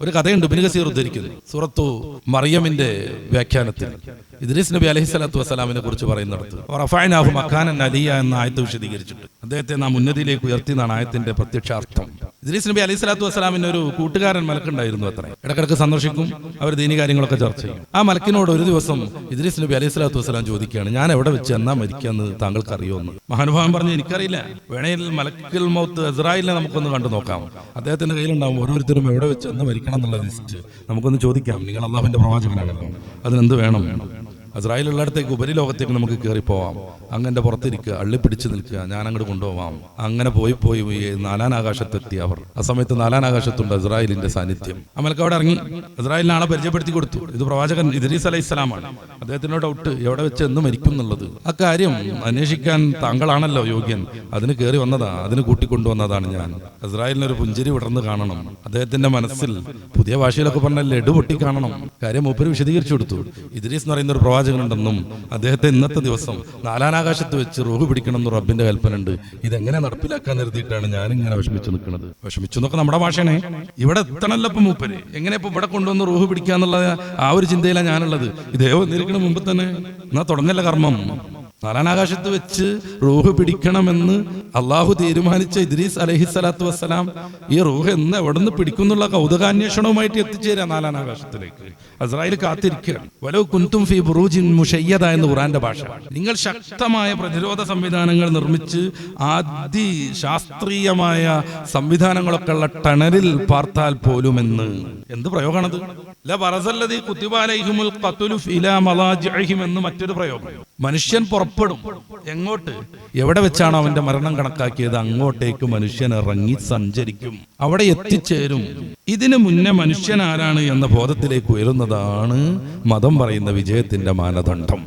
ഒരു കഥയുണ്ട് ഇബ്നു കസീർ ഉദ്ധരിക്കുന്നു. സൂറത്തു മറിയമിന്റെ വ്യാഖ്യാനത്തിൽ ഇദ്രീസ് നബി അലൈഹി സ്വലാത്തു വസ്സലാമിനെ കുറിച്ച് പറയുന്നിടത്ത് റഫഅനാഹു മക്കാനൻ അലിയ എന്ന ആയത്ത് വിശദീകരിച്ചിട്ട് അദ്ദേഹത്തെ നാം ഉന്നതിയിലേക്ക് ഉയർത്തി എന്നാണ് ആയത്തിന്റെ പ്രത്യക്ഷാർത്ഥം. ഇദ്രീസ് നബി അലൈഹി സ്വലാത്തു വസ്സലാമിന് ഒരു കൂട്ടുകാരൻ മലക്കുണ്ടായിരുന്നു അത്രേ. ഇടക്കിടക്ക് സന്ദർശിക്കും, അവർ ദീനി കാര്യങ്ങളൊക്കെ ചർച്ച ചെയ്യും. ആ മലക്കിനോട് ഒരു ദിവസം ഇദ്രീസ് നബി അലൈഹി സ്വലാത്തു വസ്സലാം ചോദിക്കുകയാണ്, ഞാൻ എവിടെ വെച്ച് എന്നാ മരിക്കാന്ന് താങ്കൾക്ക് അറിയുമെന്ന്. മഹാനുഭാവൻ പറഞ്ഞു, എനിക്കറിയില്ല, വേണേൽ മലക്കുൽ മൗത്ത് ഇസ്രായേലിനെ നമുക്കൊന്ന് കണ്ടു നോക്കാം. അദ്ദേഹത്തിന്റെ കയ്യിലുണ്ടാവും ഓരോരുത്തരും എവിടെ വെച്ച് എന്ന് മരിക്കണം എന്നുള്ള ലിസ്റ്റ്. നമുക്കൊന്ന് ചോദിക്കാം, നിങ്ങൾ അള്ളാഹുവിന്റെ പ്രവാചകനാണല്ലോ, അതിനെന്ത് വേണം? ഇസ്രായേൽ ഉള്ളിടത്തേക്ക് ഉപരിലോകത്തേക്ക് നമുക്ക് കയറിപ്പോവാം, അങ്ങനെ പുറത്തിരിക്കുക, അള്ളിപ്പിടിച്ച് നിൽക്കുക, ഞാൻ അങ്ങോട്ട് കൊണ്ടുപോവാം. അങ്ങനെ പോയി 4-ാം ആകാശത്തെത്തി അവർ. ആ സമയത്ത് 4-ാം ആകാശത്തുണ്ട് ഇസ്രായേലിന്റെ സാന്നിധ്യം. അമൽക്ക് അവിടെ ഇറങ്ങി ഇസ്രായേലിനെ ആളെ പരിചയപ്പെടുത്തി കൊടുത്തു. ഇത് പ്രവാചകൻ ഇദ്രീസ് അലൈഹി സ്വലാമാണ്. അദ്ദേഹത്തിനോട് ഡൗട്ട്, എവിടെ വെച്ച് എന്ന് മരിക്കും എന്നുള്ളത്. ആ കാര്യം അന്വേഷിക്കാൻ താങ്കളാണല്ലോ യോഗ്യൻ, അതിന് കയറി വന്നതാ, അതിന് കൂട്ടിക്കൊണ്ടുവന്നതാണ് ഞാൻ. ഇസ്രായേലിനൊരു പുഞ്ചിരി വിടർന്ന് കാണണം, അദ്ദേഹത്തിന്റെ മനസ്സിൽ പുതിയ ഭാഷയിലൊക്കെ പറഞ്ഞാൽ ലഡു പൊട്ടി കാണണം. കാര്യം മൂപ്പര് വിശദീകരിച്ചു കൊടുത്തു. ഇദ്രീസ് എന്ന് പറയുന്ന ഒരു പ്രവാചകനുണ്ടെന്നും അദ്ദേഹത്തെ ഇന്നത്തെ ദിവസം 4-ാം ആകാശത്ത് വെച്ച് റൂഹ് പിടിക്കണം എന്ന് റബ്ബിന്റെ കൽപ്പന ഉണ്ട്. ഇതെങ്ങനെ നടപ്പിലാക്കാൻ നിർത്തിയിട്ടാണ് ഞാനിങ്ങനെ വിഷമിച്ചു നിൽക്കുന്നത്. വിഷമിച്ചു എന്നൊക്കെ നമ്മുടെ ഭാഷയാണ്. ഇവിടെ എത്തണല്ലോ ഇപ്പൊ മൂപ്പര്, എങ്ങനെ ഇപ്പൊ ഇവിടെ കൊണ്ടുവന്ന് റൂഹ് പിടിക്കാന്നുള്ള ആ ഒരു ചിന്തയിലാണ് ഞാനുള്ളത്. ഇതേ വന്നിരിക്കണ മുമ്പ് തന്നെ എന്നാ തുടങ്ങല്ല കർമ്മം. 4-ാം ആകാശത്ത് വെച്ച് റൂഹ് പിടിക്കണമെന്ന് അള്ളാഹു തീരുമാനിച്ച ഇദ്രീസ് അലൈഹി സ്വലാത്തു വസ്സലാം ഈ റൂഹ് എന്ന് എവിടെ നിന്ന് പിടിക്കുന്നുള്ള കൗതുകാന്വേഷണവുമായിട്ട് എത്തിച്ചേരാ 4-ാം ആകാശത്തിലേക്ക്. ഇസ്രായേൽ കാത്തിരിക്കുകയാണ്. വലൗ കുൻതും ഫീ ബുറൂജിൻ മുശയ്യദ എന്ന് ഖുർആന്റെ ഭാഷ. നിങ്ങൾ ശക്തമായ പ്രതിരോധ സംവിധാനങ്ങൾ നിർമ്മിച്ച് ശാസ്ത്രീയമായ സംവിധാനങ്ങളൊക്കെ ഉള്ള ടണലിൽ പാർത്താൽ പോലുമെന്ന്. എന്ത് പ്രയോഗമാണത്? ലബറസല്ലദീ കുതിബ അലൈഹിമുൽ ഖത്ലു ഇലാ മളാജിഇഹിം എന്ന് മറ്റൊരു പ്രയോഗം. മനുഷ്യൻ പുറപ്പെടും. എങ്ങോട്ട്? എവിടെ വെച്ചാണോ അവന്റെ മരണം കണക്കാക്കിയത് അങ്ങോട്ടേക്ക് മനുഷ്യൻ ഇറങ്ങി സഞ്ചരിക്കും, അവിടെ എത്തിച്ചേരും. ഇതിനു മുന്നേ മനുഷ്യൻ ആരാണ് എന്ന ബോധത്തിലേക്ക് ഉയരുന്നതാണ് മതം പറയുന്ന വിജയത്തിന്റെ മാനദണ്ഡം.